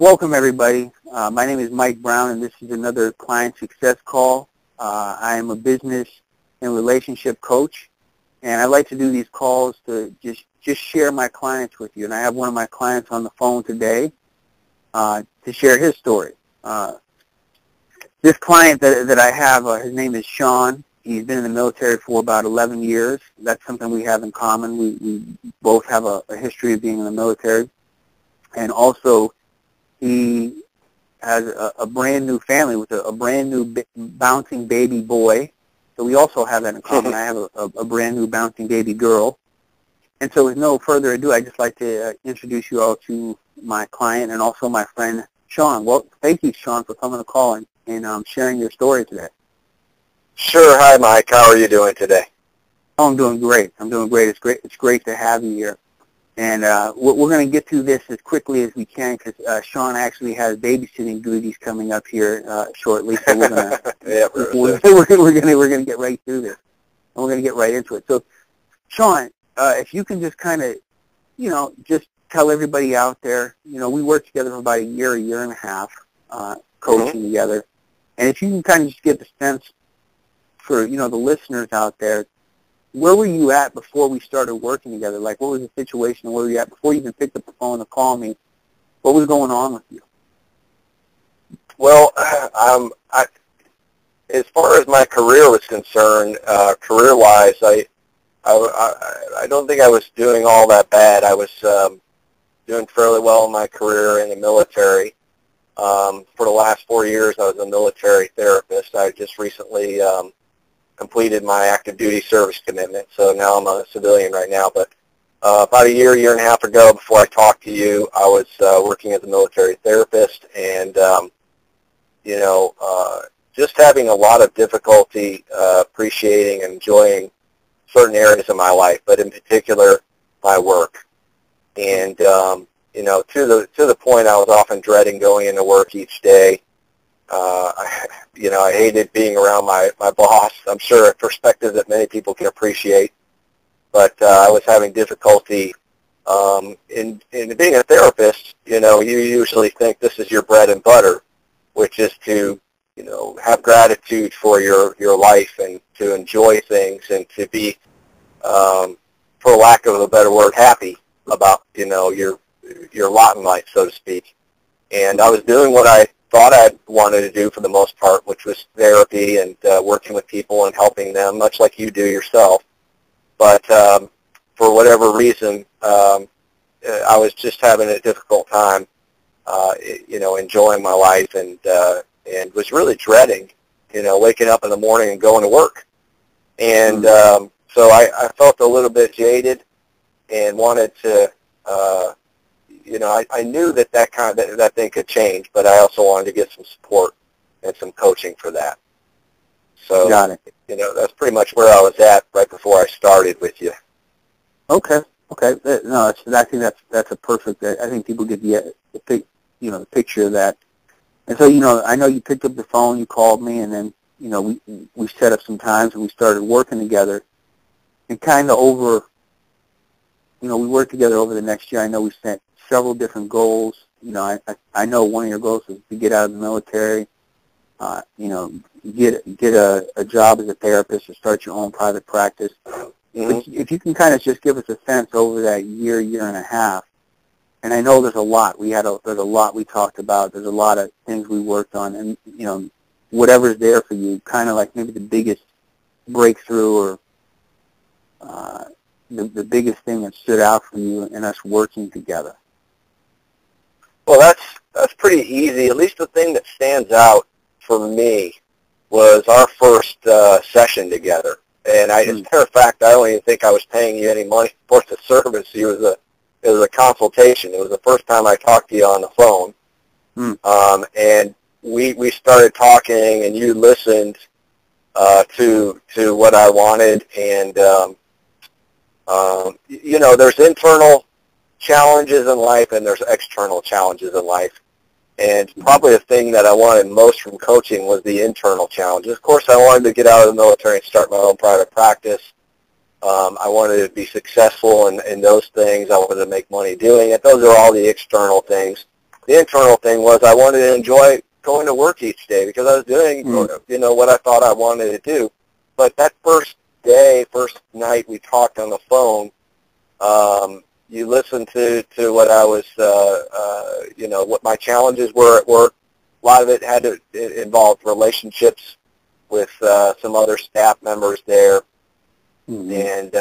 Welcome, everybody. My name is Mike Brown, and this is another client success call. I am a business and relationship coach, and I like to do these calls to just share my clients with you. And I have one of my clients on the phone today to share his story. This client that I have, his name is Sean. He's been in the military for about 11 years. That's something we have in common. We both have a history of being in the military. And also, he has a brand new family with a brand new bouncing baby boy. So we also have that in common. I have a brand new bouncing baby girl. And so with no further ado, I'd just like to introduce you all to my client and also my friend, Sean. Well, thank you, Sean, for coming to call and sharing your story today. Sure. Hi, Mike. How are you doing today? Oh, I'm doing great. It's great to have you here. And we're going to get through this as quickly as we can because Sean actually has babysitting duties coming up here shortly. So we're going to we're going to get right through this, and we're going to get right into it. So, Sean, if you can just kind of, just tell everybody out there, we worked together for about a year and a half, coaching together, and if you can kind of just give the sense for the listeners out there. Where were you at before we started working together? Like, what was the situation? Where were you at before you even picked up the phone to call me? What was going on with you? Well, as far as my career was concerned, career-wise, I don't think I was doing all that bad. I was doing fairly well in my career in the military. For the last 4 years, I was a military therapist. I just recently completed my active duty service commitment, so now I'm a civilian right now. But about a year and a half ago, before I talked to you, I was working as a military therapist, and just having a lot of difficulty appreciating and enjoying certain areas of my life, but in particular my work. And to the point I was often dreading going into work each day. I hated being around my boss. I'm sure a perspective that many people can appreciate, but I was having difficulty in being a therapist. You usually think this is your bread and butter, which is to have gratitude for your life and to enjoy things and to be, for lack of a better word, happy about your lot in life, so to speak. And I was doing what I thought I wanted to do for the most part, which was therapy and working with people and helping them, much like you do yourself. But for whatever reason, I was just having a difficult time, enjoying my life and was really dreading, waking up in the morning and going to work. And so I felt a little bit jaded and wanted to I knew that thing could change, but I also wanted to get some support and some coaching for that. So, got it. That's pretty much where I was at right before I started with you. Okay. No, I think that's a perfect. I think people get the picture of that. And so, I know you picked up the phone, you called me, and then, we set up some times and we started working together. And kind of over, we worked together over the next year. I know we set several different goals. I know one of your goals is to get out of the military, get a job as a therapist or start your own private practice. But if you can kind of just give us a sense over that year and a half, and I know there's a lot. There's a lot we talked about. There's a lot of things we worked on, and whatever's there for you, kind of like maybe the biggest breakthrough or the biggest thing that stood out for you in us working together. Well, that's pretty easy. At least the thing that stands out for me was our first session together. And as a matter of fact, I don't even think I was paying you any money for the service. It was a consultation. It was the first time I talked to you on the phone. And we started talking, and you listened to what I wanted. And there's internal challenges in life and there's external challenges in life. And probably the thing that I wanted most from coaching was the internal challenges. Of course, I wanted to get out of the military and start my own private practice. I wanted to be successful in those things. I wanted to make money doing it. Those are all the external things. the internal thing was I wanted to enjoy going to work each day because I was doing, what I thought I wanted to do. But that first night we talked on the phone, you listened to what I was, what my challenges were at work. A lot of it it involved relationships with some other staff members there, and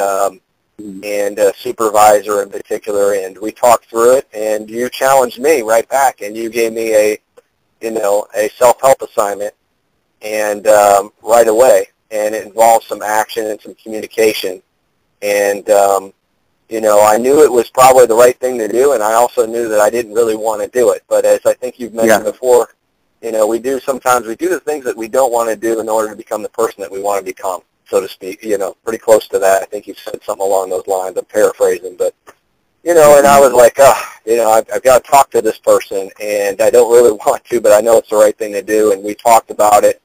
a supervisor in particular, and we talked through it, and you challenged me right back, and you gave me a self-help assignment, and right away, and it involved some action and some communication, and I knew it was probably the right thing to do, and I also knew that I didn't really want to do it, but as I think you've mentioned before, sometimes we do the things that we don't want to do in order to become the person that we want to become, so to speak, pretty close to that. I think you've said something along those lines. I'm paraphrasing, but, and I was like, I've got to talk to this person, and I don't really want to, but I know it's the right thing to do, and we talked about it.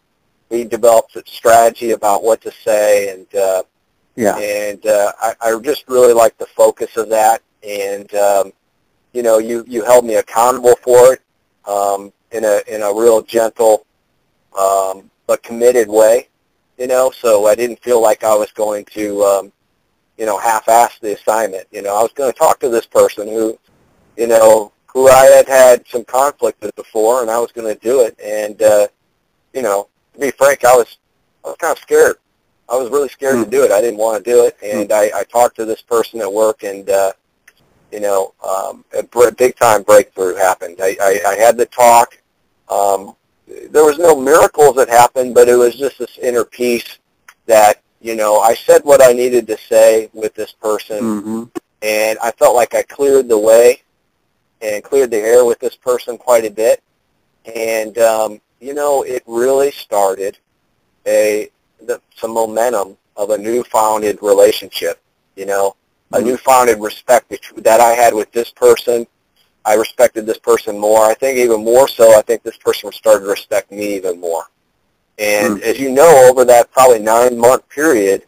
We developed a strategy about what to say, and I just really like the focus of that, and, you held me accountable for it in a real gentle but committed way. So I didn't feel like I was going to, half-ass the assignment. I was going to talk to this person who I had some conflict with before, and I was going to do it. And, to be frank, I was kind of scared. I was really scared to do it. I didn't want to do it. And I talked to this person at work, and, a big-time breakthrough happened. I had the talk. There was no miracles that happened, but it was just this inner peace that, I said what I needed to say with this person, and I felt like I cleared the way and cleared the air with this person quite a bit. And, it really started some momentum of a newfounded relationship, a newfounded respect that I had with this person. I respected this person more. I think even more so, I think this person started to respect me even more. And as you know, over that probably 9-month period,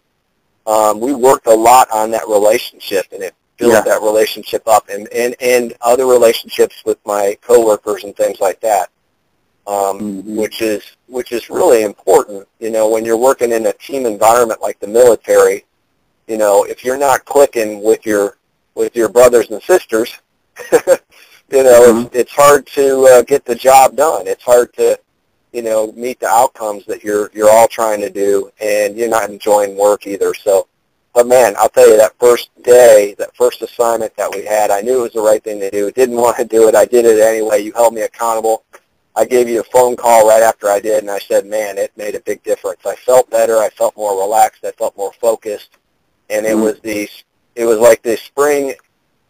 we worked a lot on that relationship, and it built that relationship up, and other relationships with my coworkers and things like that, which is really important. When you're working in a team environment like the military, if you're not clicking with your brothers and sisters, it's hard to get the job done. It's hard to, meet the outcomes that you're all trying to do, and you're not enjoying work either. So, but man, I'll tell you, that first day, that first assignment that we had, I knew it was the right thing to do. Didn't want to do it. I did it anyway. You held me accountable. I gave you a phone call right after I did, and I said, man, it made a big difference. I felt better. I felt more relaxed. I felt more focused. And it was like the spring.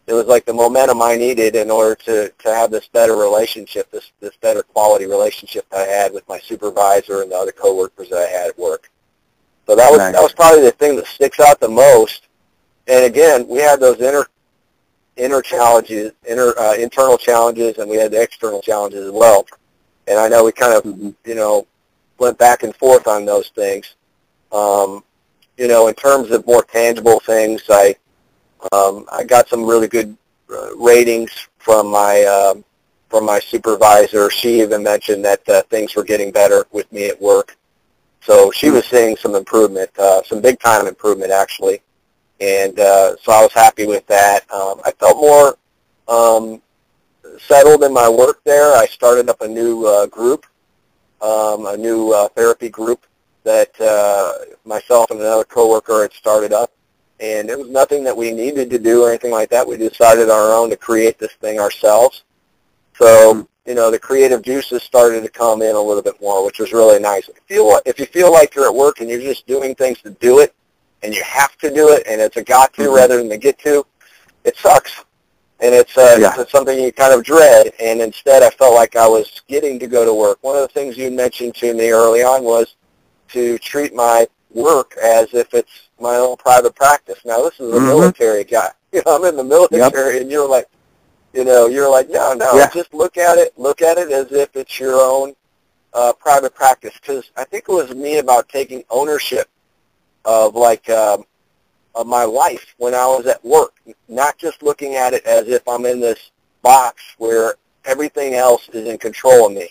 It was like the momentum I needed in order to have this better relationship, this better quality relationship that I had with my supervisor and the other coworkers that I had at work. So that was probably the thing that sticks out the most. And again, we had those inner challenges, internal challenges, and we had the external challenges as well. And I know we kind of went back and forth on those things. In terms of more tangible things, I got some really good ratings from my supervisor. She even mentioned that things were getting better with me at work. So she was seeing some improvement, some big-time improvement, actually. And so I was happy with that. I felt more settled in my work there. I started up a new group, a new therapy group that myself and another coworker had started up. And it was nothing that we needed to do or anything like that. We decided on our own to create this thing ourselves. So, the creative juices started to come in a little bit more, which was really nice. If you feel like you're at work and you're just doing things to do it, and you have to do it, and it's a got to rather than a get to, it sucks. And it's something you kind of dread. And instead, I felt like I was getting to go to work. One of the things you mentioned to me early on was to treat my work as if it's my own private practice. Now, this is a military guy. I'm in the military, and you're like, no, just look at it as if it's your own private practice. Because I think it was me about taking ownership of of my life when I was at work, not just looking at it as if I'm in this box where everything else is in control of me.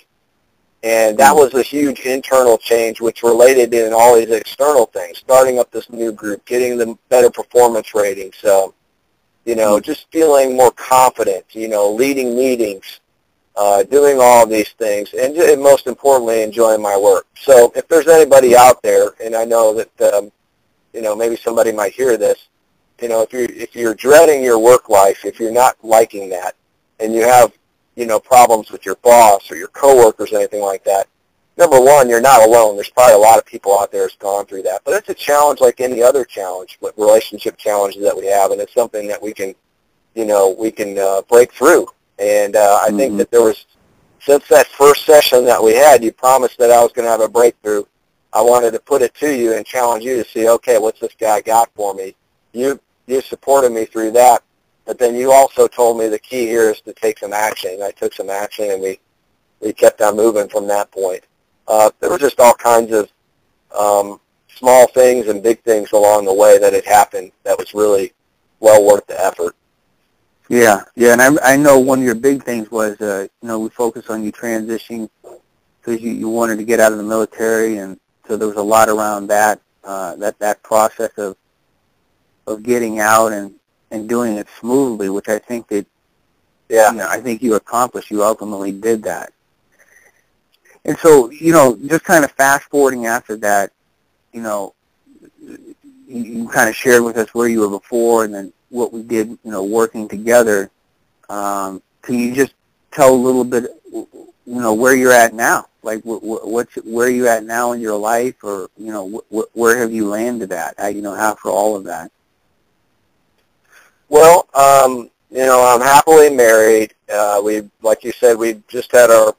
And that was a huge internal change, which related in all these external things, starting up this new group, getting the better performance ratings, just feeling more confident, leading meetings, doing all these things, and most importantly, enjoying my work. So if there's anybody out there, and I know that, maybe somebody might hear this, if you're dreading your work life, if you're not liking that, and you have, problems with your boss or your coworkers or anything like that, number one, you're not alone. There's probably a lot of people out there who's gone through that. But it's a challenge like any other challenge, relationship challenges that we have, and it's something that we can break through. And I think that since that first session that we had, you promised that I was going to have a breakthrough. I wanted to put it to you and challenge you to see, okay, what's this guy got for me? You supported me through that, but then you also told me the key here is to take some action. And I took some action, and we kept on moving from that point. There were just all kinds of small things and big things along the way that had happened that was really well worth the effort. Yeah, and I know one of your big things was, we focused on you transitioning because you wanted to get out of the military, and so there was a lot around that process of getting out and doing it smoothly, which I think that, I think you accomplished. You ultimately did that. And so, just kind of fast forwarding after that, you kind of shared with us where you were before and then what we did, working together. Can you just tell a little bit, where you're at now? Like, where are you at now in your life, or, where have you landed at, after all of that? Well, I'm happily married. Like you said, we just had our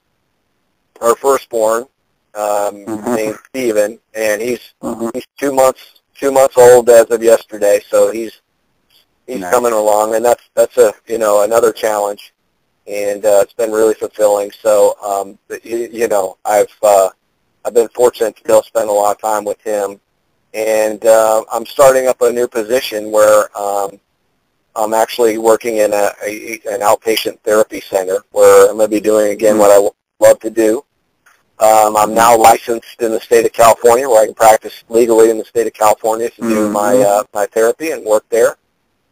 firstborn, named Steven, and he's 2 months old as of yesterday, so he's nice. Coming along, and that's another challenge, and it's been really fulfilling. So I've been fortunate to be able to spend a lot of time with him, and I'm starting up a new position where I'm actually working in an outpatient therapy center where I'm going to be doing again what I love to do. I'm now licensed in the state of California, where I can practice legally in the state of California to do my therapy and work there.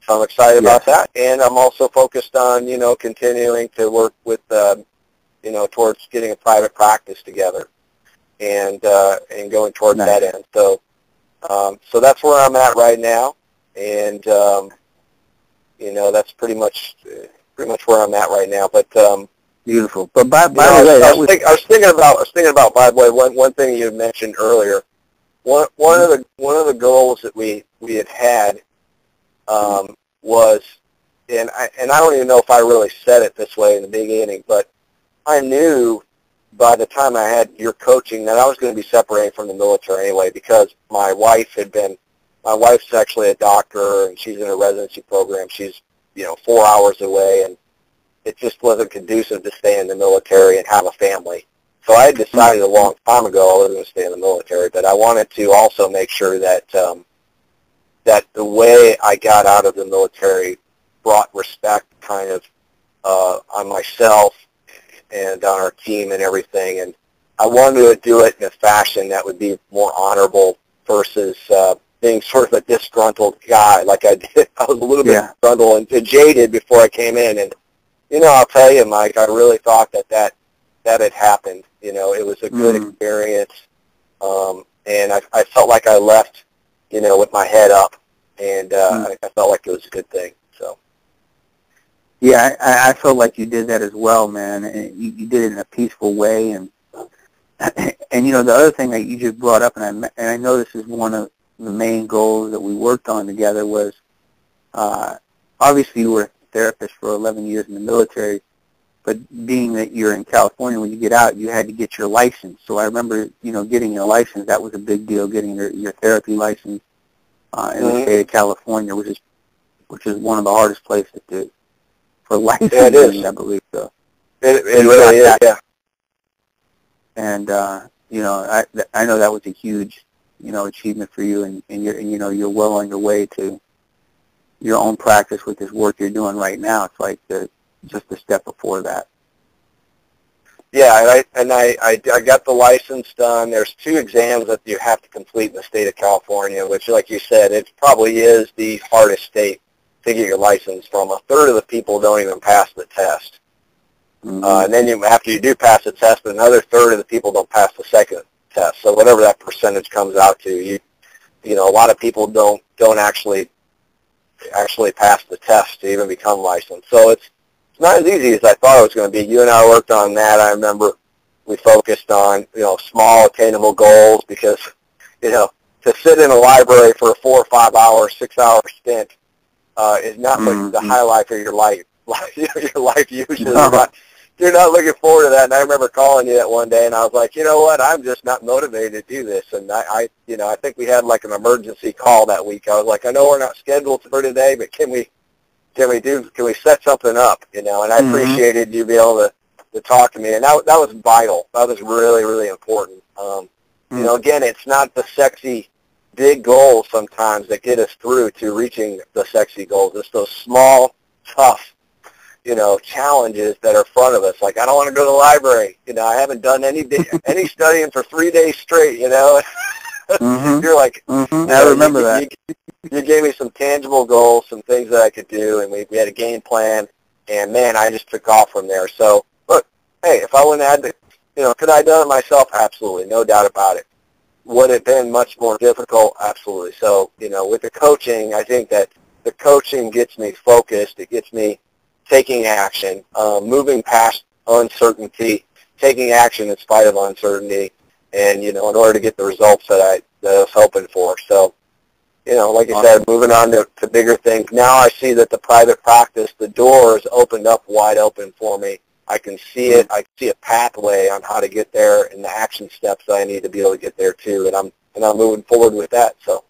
So I'm excited about that, and I'm also focused on continuing to work with towards getting a private practice together, and going towards that end. So that's where I'm at right now, and that's pretty much where I'm at right now. But beautiful. But by the way, I was thinking about, by the way, one thing you mentioned earlier. One of the goals that we had was, and I don't even know if I really said it this way in the beginning, but I knew by the time I had your coaching that I was going to be separating from the military anyway, because my wife's actually a doctor, and she's in a residency program. She's 4 hours away, and it just wasn't conducive to stay in the military and have a family. So I had decided a long time ago I was going to stay in the military, but I wanted to also make sure that that the way I got out of the military brought respect kind of on myself and on our team and everything. And I wanted to do it in a fashion that would be more honorable versus being sort of a disgruntled guy like I did. I was a little bit disgruntled and jaded before I came in. And, I'll tell you, Mike, I really thought that had happened. It was a good experience. And I felt like I left with my head up, and I felt like it was a good thing. So, yeah, I felt like you did that as well, man. And you did it in a peaceful way, and the other thing that you just brought up, and I know this is one of the main goals that we worked on together was, obviously you were a therapist for 11 years in the military, but being that you're in California, when you get out, you had to get your license. So I remember, getting your license, that was a big deal, getting your therapy license in the state of California, which is one of the hardest places for licensing, I believe. So it really is, yeah. And, I know that was a huge, achievement for you, and you're well on your way to your own practice with this work you're doing right now. It's like just a step before that. Yeah, I got the license done. There's 2 exams that you have to complete in the state of California, which, like you said, it probably is the hardest state to get your license from. A third of the people don't even pass the test. Mm-hmm. And then after you do pass the test, another third of the people don't pass the second test. So whatever that percentage comes out to, you know, a lot of people don't actually pass the test to even become licensed. So it's not as easy as I thought it was going to be. You and I worked on that. I remember we focused on, you know, small attainable goals because, you know, to sit in a library for a 4 or 5 hour, 6 hour stint is not like the highlight of your life. Your life usually you're not looking forward to that. And I remember calling you that one day, and I was like, you know what, I'm just not motivated to do this. And I think we had like an emergency call that week. I was like, I know we're not scheduled for today, but can we set something up? You know, and I appreciated you being able to talk to me, and that was vital. That was really, really important. You know, again, it's not the sexy big goals sometimes that get us through to reaching the sexy goals. It's those small, tough, you know, challenges that are in front of us. Like, I don't want to go to the library. You know, I haven't done any studying for 3 days straight, you know. You're like, I remember that. You gave me some tangible goals, some things that I could do, and we had a game plan, and, man, I just took off from there. So, look, hey, if I wouldn't have had you know, could I have done it myself? Absolutely, no doubt about it. Would it have been much more difficult? Absolutely. So, you know, with the coaching, I think that the coaching gets me focused. It gets me taking action, moving past uncertainty, taking action in spite of uncertainty, and, you know, in order to get the results that I was hoping for. So, you know, like I said, moving on to bigger things. Now I see that the private practice, the door is opened up wide open for me. I can see it. I see a pathway on how to get there and the action steps that I need to be able to get there too. And I'm moving forward with that. So,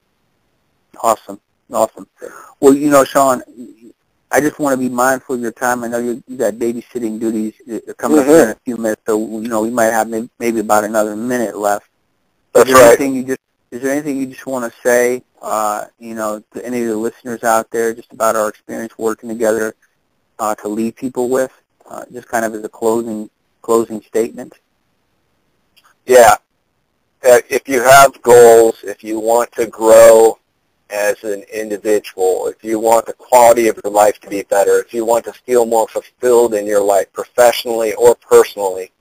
awesome. Well, you know, Sean, I just want to be mindful of your time. I know you got babysitting duties coming up in a few minutes, so, you know, we might have maybe about another minute left. That's right. Is there anything you just want to say, you know, to any of the listeners out there, just about our experience working together, to leave people with, just kind of as a closing statement? Yeah. If you have goals, if you want to grow as an individual, if you want the quality of your life to be better, if you want to feel more fulfilled in your life professionally or personally,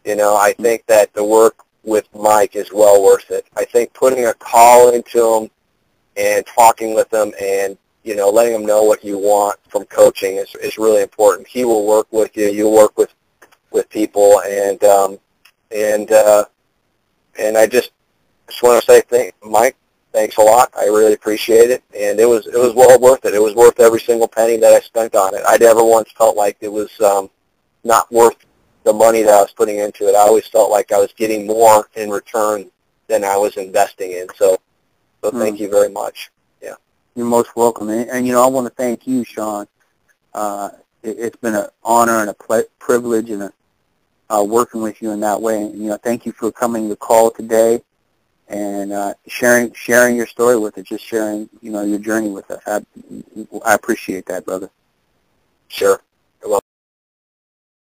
you know, I think that the work with Mike is well worth it. I think putting a call into him and talking with him and, you know, letting him know what you want from coaching is really important. He will work with you. You'll work with people, and I just want to say Mike, thanks a lot. I really appreciate it, and it was well worth it. It was worth every single penny that I spent on it. I never once felt like it was not worth the money that I was putting into it. I always felt like I was getting more in return than I was investing in. So thank you very much. Yeah, you're most welcome, and you know, I want to thank you, Sean. It's been an honor and a privilege, and working with you in that way. And, you know, thank you for coming to the call today and sharing your story with us, just sharing, you know, your journey with us. I appreciate that, brother. Sure.